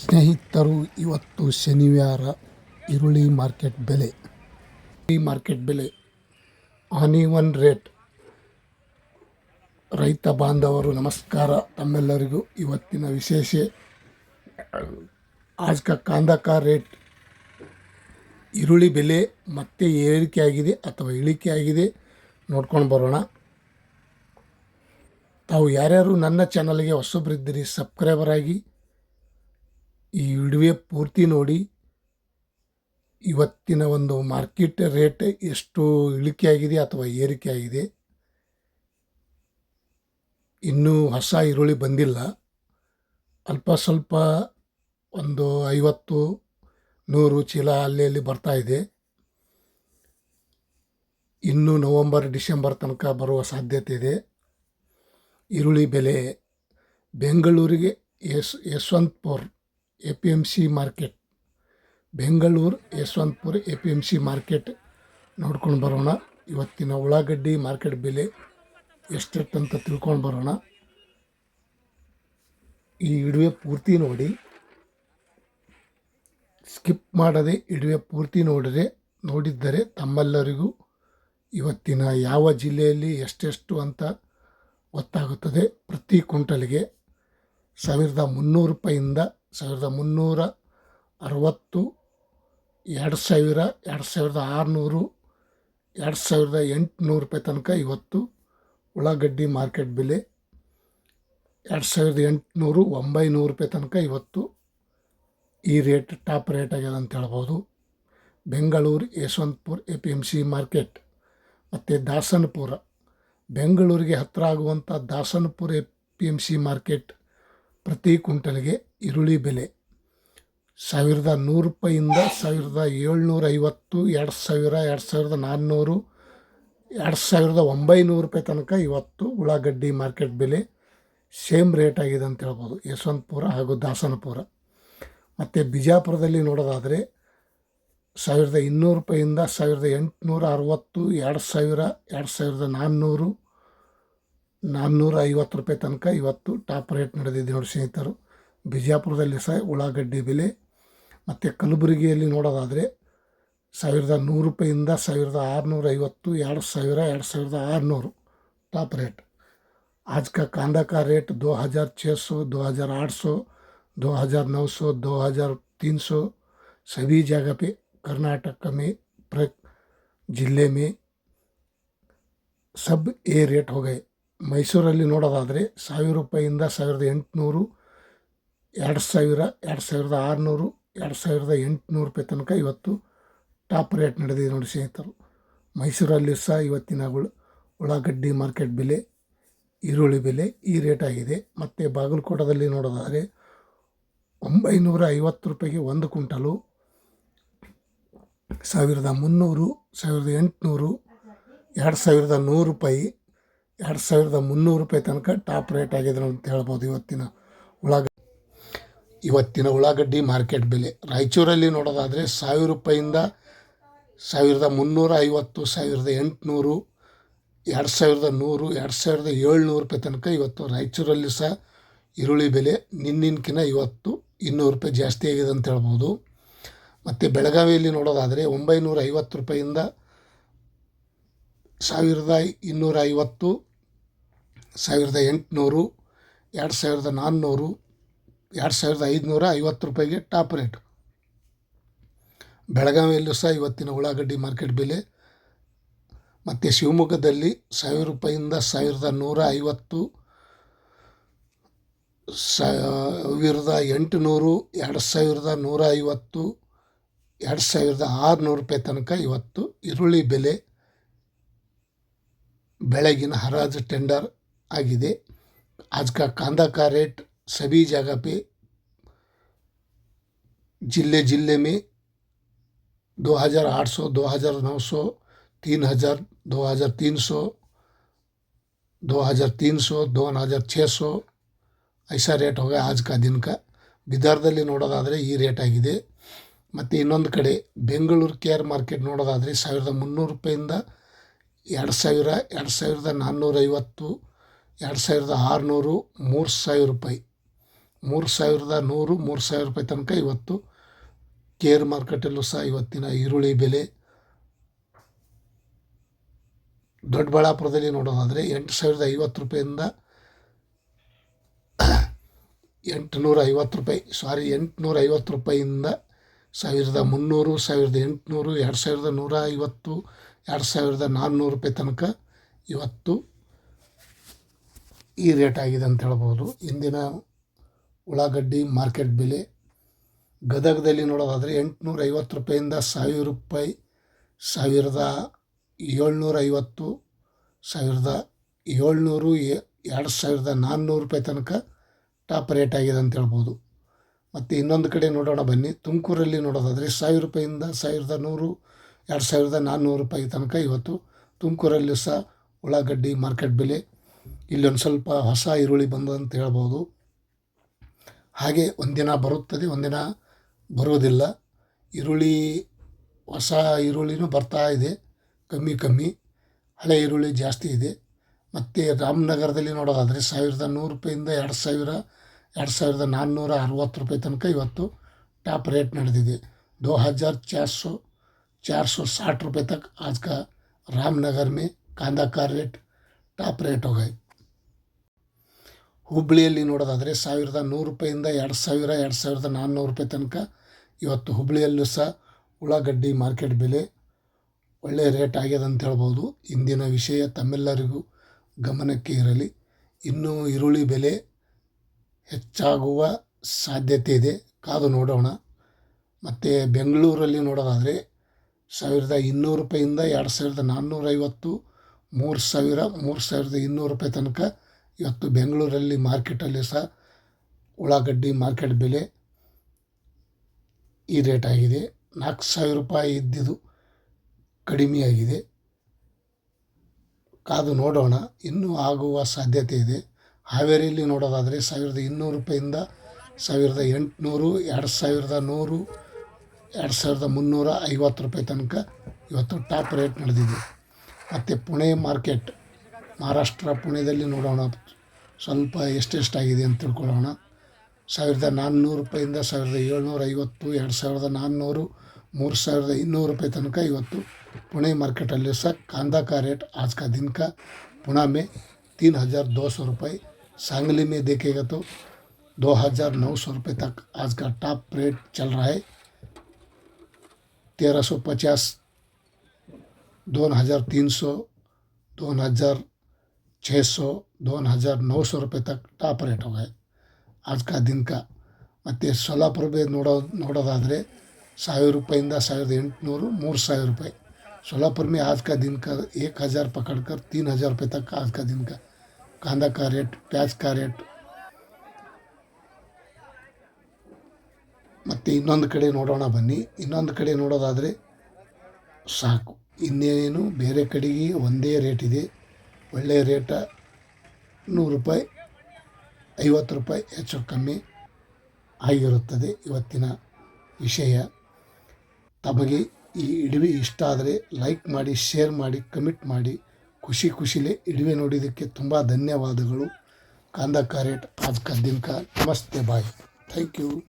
ಸ್ನೇಹಿತರು, ಇವತ್ತು ಶನಿವಾರ ಈರುಳ್ಳಿ ಮಾರ್ಕೆಟ್ ಬೆಲೆ ಆನಿವನ್ ರೇಟ್. ರೈತ ಬಾಂಧವರು ನಮಸ್ಕಾರ. ತಮ್ಮೆಲ್ಲರಿಗೂ ಇವತ್ತಿನ ವಿಶೇಷ आज का कांदा का ರೇಟ್, ಈರುಳ್ಳಿ ಬೆಲೆ ಮತ್ತೆ ಏರಿಕೆ ಆಗಿದೆ ಅಥವಾ ಇಳಿಕೆ ಆಗಿದೆ ನೋಡ್ಕೊಂಡು ಬರೋಣ. ತಾವು ಯಾರ್ಯಾರು ನನ್ನ ಚಾನಲ್ಗೆ ಹೊಸಬ್ರಿದ್ದೀರಿ ಸಬ್ಸ್ಕ್ರೈಬರ್ ಆಗಿ ಈ ವಿಡಿಯೋ ಪೂರ್ತಿ ನೋಡಿ. ಇವತ್ತಿನ ಒಂದು ಮಾರ್ಕೆಟ್ ರೇಟ್ ಎಷ್ಟು ಇಳಿಕೆ ಆಗಿದೆ ಅಥವಾ ಏರಿಕೆ ಆಗಿದೆ. ಇನ್ನೂ ಹೊಸ ಈರುಳ್ಳಿ ಬಂದಿಲ್ಲ, ಅಲ್ಪ ಸ್ವಲ್ಪ ಒಂದು 50-100 ಚೀಲ ಅಲ್ಲಿ ಬರ್ತಾ ಇದೆ. ಇನ್ನು ನವಂಬರ್-ಡಿಸೆಂಬರ್ ತನಕ ಬರುವ ಸಾಧ್ಯತೆ ಇದೆ. ಈರುಳ್ಳಿ ಬೆಲೆ ಬೆಂಗಳೂರಿಗೆ Yeshwanthpur APMC market, Bengaluru Yeshwanthpur APMC market ನೋಡ್ಕೊಂಡು ಬರೋಣ. ಇವತ್ತಿನ ಉಳ್ಳಾಗಡ್ಡಿ ಮಾರ್ಕೆಟ್ ಬೆಲೆ ಎಷ್ಟೆಷ್ಟಂತ ತಿಳ್ಕೊಂಡು ಬರೋಣ. ಈ ವಿಡಿಯೋ ಪೂರ್ತಿ ನೋಡಿ, ಸ್ಕಿಪ್ ಮಾಡದೆ ವಿಡಿಯೋ ಪೂರ್ತಿ ನೋಡಿದ್ದರೆ ತಮ್ಮೆಲ್ಲರಿಗೂ ಇವತ್ತಿನ ಯಾವ ಜಿಲ್ಲೆಯಲ್ಲಿ ಎಷ್ಟೆಷ್ಟು ಅಂತ ಗೊತ್ತಾಗುತ್ತದೆ. ಪ್ರತಿ ಕ್ವಿಂಟಲ್ಗೆ 1300 ರೂಪಾಯಿಂದ 1360, 2000, 2600, 2800 ರೂಪಾಯಿ ತನಕ ಇವತ್ತು ಉಳ್ಳಾಗಡ್ಡಿ ಮಾರ್ಕೆಟ್ ಬೆಲೆ. 2800, 900 ರೂಪಾಯಿ ತನಕ ಇವತ್ತು ಈ ರೇಟ್ ಟಾಪ್ ರೇಟ್ ಆಗ್ಯದ ಅಂತ ಹೇಳ್ಬೋದು. ಬೆಂಗಳೂರು ಯಶವಂತಪುರ APMC ಮಾರ್ಕೆಟ್ ಮತ್ತು ದಾಸನಪುರ, ಬೆಂಗಳೂರಿಗೆ ಹತ್ತಿರ ಆಗುವಂಥ ದಾಸನಪುರ APMC ಮಾರ್ಕೆಟ್ ಪ್ರತಿ ಕ್ವಿಂಟಲ್ಗೆ ಈರುಳ್ಳಿ ಬೆಲೆ 1100 ರೂಪಾಯಿಂದ 1750, 2000, 2400, 2900 ರೂಪಾಯಿ ತನಕ ಇವತ್ತು ಉಳ್ಳಾಗಡ್ಡಿ ಮಾರ್ಕೆಟ್ ಬೆಲೆ ಸೇಮ್ ರೇಟ್ ಆಗಿದೆ ಅಂತ ಹೇಳ್ಬೋದು, ಯಶವಂತಪುರ ಹಾಗೂ ದಾಸನಪುರ. ಮತ್ತು ಬಿಜಾಪುರದಲ್ಲಿ ನೋಡೋದಾದರೆ 1200 ರೂಪಾಯಿಂದ 1860, 2000, 2400, 450 ರೂಪಾಯಿ ತನಕ ಇವತ್ತು ಟಾಪ್ ರೇಟ್ ನಡೆದಿದೆ ನೋಡಿ ಸ್ನೇಹಿತರು, ಬಿಜಾಪುರದಲ್ಲಿ ಸಹ ಉಳ್ಳಾಗಡ್ಡಿ ಬೆಲೆ. ಮತ್ತು ಕಲಬುರಗಿಯಲ್ಲಿ ನೋಡೋದಾದರೆ 1100 ರೂಪಾಯಿಂದ 1650, 2000, 2600 ಟಾಪ್ ರೇಟ್. आज का कांदा का रेट 2600, 2800, 2900, 2300 सभी जगह पे कर्नाटक में ಜಿಲ್ಲೆ में सब ए ರೇಟ್ हो गए. ಮೈಸೂರಲ್ಲಿ ನೋಡೋದಾದರೆ 1000 ರೂಪಾಯಿಂದ 1800, 2000, 2600, 2800 ರೂಪಾಯಿ ತನಕ ಇವತ್ತು ಟಾಪ್ ರೇಟ್ ನಡೆದಿದೆ ನೋಡಿ ಸ್ನೇಹಿತರು. ಮೈಸೂರಲ್ಲಿ ಸಹ ಇವತ್ತಿನ ಉಳ್ಳಾಗಡ್ಡಿ ಮಾರ್ಕೆಟ್ ಬೆಲೆ, ಈರುಳ್ಳಿ ಬೆಲೆ ಈ ರೇಟ್ ಆಗಿದೆ. ಮತ್ತು ಬಾಗಲಕೋಟದಲ್ಲಿ ನೋಡೋದಾದರೆ 950 ರೂಪಾಯಿಗೆ ಒಂದು ಕ್ವಿಂಟಲು, 1300, 1800, 2100 ರೂಪಾಯಿ, 2300 ರೂಪಾಯಿ ತನಕ ಟಾಪ್ ರೇಟ್ ಆಗಿದೆ ಅಂತ ಹೇಳ್ಬೋದು ಇವತ್ತಿನ ಉಳ್ಳಾಗಡ್ಡಿ ಮಾರ್ಕೆಟ್ ಬೆಲೆ. ರಾಯಚೂರಲ್ಲಿ ನೋಡೋದಾದರೆ 1000 ರೂಪಾಯಿಂದ 1350, 1800, 2100, 2700 ರೂಪಾಯಿ ತನಕ ಇವತ್ತು ರಾಯಚೂರಲ್ಲಿ ಸಹ ಈರುಳ್ಳಿ ಬೆಲೆ ನಿನ್ನಿನ್ಕಿನ ಇವತ್ತು 200 ರೂಪಾಯಿ ಜಾಸ್ತಿ ಆಗಿದೆ ಅಂತ ಹೇಳ್ಬೋದು. ಮತ್ತು ಬೆಳಗಾವಿಯಲ್ಲಿ ನೋಡೋದಾದರೆ 950 ರೂಪಾಯಿಂದ 1250, 1800, 2400, 2550 ರೂಪಾಯಿಗೆ ಟಾಪ್ ರೇಟ್. ಬೆಳಗಾವಿಯಲ್ಲೂ ಸಹ ಇವತ್ತಿನ ಉಳ್ಳಾಗಡ್ಡಿ ಮಾರ್ಕೆಟ್ ಬೆಲೆ. ಮತ್ತು ಶಿವಮೊಗ್ಗದಲ್ಲಿ 1000 ರೂಪಾಯಿಂದ 1150, 1800, 2150, 2600 ರೂಪಾಯಿ ತನಕ ಇವತ್ತು ಈರುಳ್ಳಿ ಬೆಲೆ ಬೆಳಗಿನ ಹರಾಜು ಟೆಂಡರ್ ಆಗಿದೆ. आज का कांदा का रेट सभी जगह पे ಜಿಲ್ಲೆ में 2800, 2900, 3000, 2300, 2300, 2600 ऐसा ರೇಟ್ ಹೋಗ आज का दिन का. ಬಿದರ್ದಲ್ಲಿ ನೋಡೋದಾದರೆ ಈ ರೇಟ್ ಆಗಿದೆ. ಮತ್ತು ಇನ್ನೊಂದು ಕಡೆ ಬೆಂಗಳೂರು KR ಮಾರ್ಕೆಟ್ ನೋಡೋದಾದರೆ 1300 ರೂಪಾಯಿಂದ 2000, 2450, 2600, 3000 ರೂಪಾಯಿ. 3100 3000 ರೂಪಾಯಿ ತನಕ ಇವತ್ತು ಕೇರ್ ಮಾರ್ಕೆಟಲ್ಲೂ ಸಹ ಇವತ್ತಿನ ಈರುಳ್ಳಿ ಬೆಲೆ. ದೊಡ್ಡಬಳ್ಳಾಪುರದಲ್ಲಿ ನೋಡೋದಾದರೆ 8,050 ರೂಪಾಯಿಂದ 850 ರೂಪಾಯಿ 850 ರೂಪಾಯಿಂದ 1300, 1800, 2150, 2400 ರೂಪಾಯಿ ತನಕ ಇವತ್ತು ಈ ರೇಟ್ ಆಗಿದೆ ಅಂತ ಹೇಳ್ಬೋದು. ಇಂದಿನ ಉಳ್ಳಾಗಡ್ಡಿ ಮಾರ್ಕೆಟ್ ಬೆಲೆ ಗದಗದಲ್ಲಿ ನೋಡೋದಾದರೆ 850 ರೂಪಾಯಿಂದ 1000 ರೂಪಾಯಿ, 1750, 1700, 2400 ರೂಪಾಯಿ ತನಕ ಟಾಪ್ ರೇಟ್ ಆಗಿದೆ ಅಂತ ಹೇಳ್ಬೋದು. ಮತ್ತು ಇನ್ನೊಂದು ಕಡೆ ನೋಡೋಣ ಬನ್ನಿ. ತುಮಕೂರಲ್ಲಿ ನೋಡೋದಾದರೆ 1000 ರೂಪಾಯಿಂದ 1100, 2400 ರೂಪಾಯಿ ತನಕ ಇವತ್ತು ತುಮಕೂರಲ್ಲಿ ಸಹ ಉಳ್ಳಾಗಡ್ಡಿ ಮಾರ್ಕೆಟ್ ಬೆಲೆ. ಇಲ್ಲೊಂದು ಸ್ವಲ್ಪ ಹೊಸ ಈರುಳ್ಳಿ ಬಂದಂತ ಹೇಳ್ಬೋದು. ಹಾಗೆ ಒಂದಿನ ಬರುತ್ತದೆ, ಒಂದಿನ ಬರೋದಿಲ್ಲ. ಈರುಳ್ಳಿ ಹೊಸ ಈರುಳ್ಳಿನೂ ಬರ್ತಾ ಇದೆ, ಕಮ್ಮಿ. ಹಳೆ ಈರುಳ್ಳಿ ಜಾಸ್ತಿ ಇದೆ. ಮತ್ತು ರಾಮನಗರದಲ್ಲಿ ನೋಡೋದಾದರೆ 1100 ರೂಪಾಯಿಂದ 2460 ರೂಪಾಯಿ ತನಕ ಇವತ್ತು ಟಾಪ್ ರೇಟ್ ನಡೆದಿದೆ. 2460 रुपये तक आज का रामनगर में कांदा का रेट ಟಾಪ್ ರೇಟ್ ಹೋಗಾಯಿ. ಹುಬ್ಬಳ್ಳಿಯಲ್ಲಿ ನೋಡೋದಾದರೆ 1100 ರೂಪಾಯಿಂದ 2000, 2400 ರೂಪಾಯಿ ತನಕ ಇವತ್ತು ಹುಬ್ಬಳ್ಳಿಯಲ್ಲೂ ಸಹ ಉಳ್ಳಾಗಡ್ಡಿ ಮಾರ್ಕೆಟ್ ಬೆಲೆ ಒಳ್ಳೆಯ ರೇಟ್ ಆಗ್ಯದ ಅಂತ ಹೇಳ್ಬೋದು. ಇಂದಿನ ವಿಷಯ ತಮ್ಮೆಲ್ಲರಿಗೂ ಗಮನಕ್ಕೆ ಇರಲಿ. ಇನ್ನೂ ಈರುಳ್ಳಿ ಬೆಲೆ ಹೆಚ್ಚಾಗುವ ಸಾಧ್ಯತೆ ಇದೆ, ಕಾದು ನೋಡೋಣ. ಮತ್ತು ಬೆಂಗಳೂರಲ್ಲಿ ನೋಡೋದಾದರೆ 1200 ರೂಪಾಯಿಂದ 2450, 3000, 3200 ರೂಪಾಯಿ ತನಕ ಇವತ್ತು ಬೆಂಗಳೂರಲ್ಲಿ ಮಾರ್ಕೆಟಲ್ಲಿ ಸಹ ಉಳ್ಳಾಗಡ್ಡಿ ಮಾರ್ಕೆಟ್ ಬೆಲೆ ಈ ರೇಟ್ ಆಗಿದೆ. 4000 ರೂಪಾಯಿ ಇದ್ದಿದ್ದು ಕಡಿಮೆಯಾಗಿದೆ, ಕಾದು ನೋಡೋಣ, ಇನ್ನೂ ಆಗುವ ಸಾಧ್ಯತೆ ಇದೆ. ಹಾವೇರಿಯಲ್ಲಿ ನೋಡೋದಾದರೆ 1200 ರೂಪಾಯಿಂದ 1800, 2100, 2350 ರೂಪಾಯಿ ತನಕ ಇವತ್ತು ಟಾಪ್ ರೇಟ್ ನಡೆದಿದೆ. ಮತ್ತು ಪುಣೆ ಮಾರ್ಕೆಟ್, ಮಹಾರಾಷ್ಟ್ರ ಪುಣೆದಲ್ಲಿ ನೋಡೋಣ ಸ್ವಲ್ಪ ಎಷ್ಟೆಷ್ಟಾಗಿದೆ ಅಂತ ತಿಳ್ಕೊಳ್ಳೋಣ. 1400 ರೂಪಾಯಿಂದ 1750, 2400, 3200 ರೂಪಾಯಿ तनक ಇವತ್ತು पुणे मार्केटಲ್ಲಿ सह कांदा का रेट आज का दिन का पुणे में 3200 रुपये, सांगली में देखेगा तो 2900 रुपये तक आज का टॉप रेट चल रहा है. 1350, 2300, 2600, 2900 रुपये तक टॉप रेट हो गए आज का दिन का. ಮತ್ತು ಸೋಲಾಪುರ ನೋಡೋದಾದರೆ 1000 ರೂಪಾಯಿಂದ 1800, 3000 रुपये. सोलापुर में आज का दिन का 1000 पकड़कर 3000 रुपये तक आज का दिन का कांदा का रेट, प्याज का रेट. ಮತ್ತು ಇನ್ನೊಂದು ಕಡೆ ನೋಡೋಣ ಬನ್ನಿ. ಇನ್ನೊಂದು ಕಡೆ ನೋಡೋದಾದರೆ ಸಾಕು, ಇನ್ನೇನು ಬೇರೆ ಕಡೆಗೆ ಒಂದೇ ರೇಟ್ ಇದೆ, ಒಳ್ಳೆಯ ರೇಟ 100 ರೂಪಾಯಿ, 50 ರೂಪಾಯಿ ಹೆಚ್ಚು ಕಮ್ಮಿ ಆಗಿರುತ್ತದೆ ಇವತ್ತಿನ ವಿಷಯ. ತಮಗೆ ಈ ಇಡುವೆ ಇಷ್ಟ ಆದರೆ ಲೈಕ್ ಮಾಡಿ, ಶೇರ್ ಮಾಡಿ, ಕಮೆಂಟ್ ಮಾಡಿ. ಖುಷಿಲೇ ಇಡುವೆ ನೋಡಿದ್ದಕ್ಕೆ ತುಂಬ ಧನ್ಯವಾದಗಳು. ಕಾಂದಾ ಕಾ ರೇಟ್ आज का दिन का नमस्ते बाय, थैंक यू.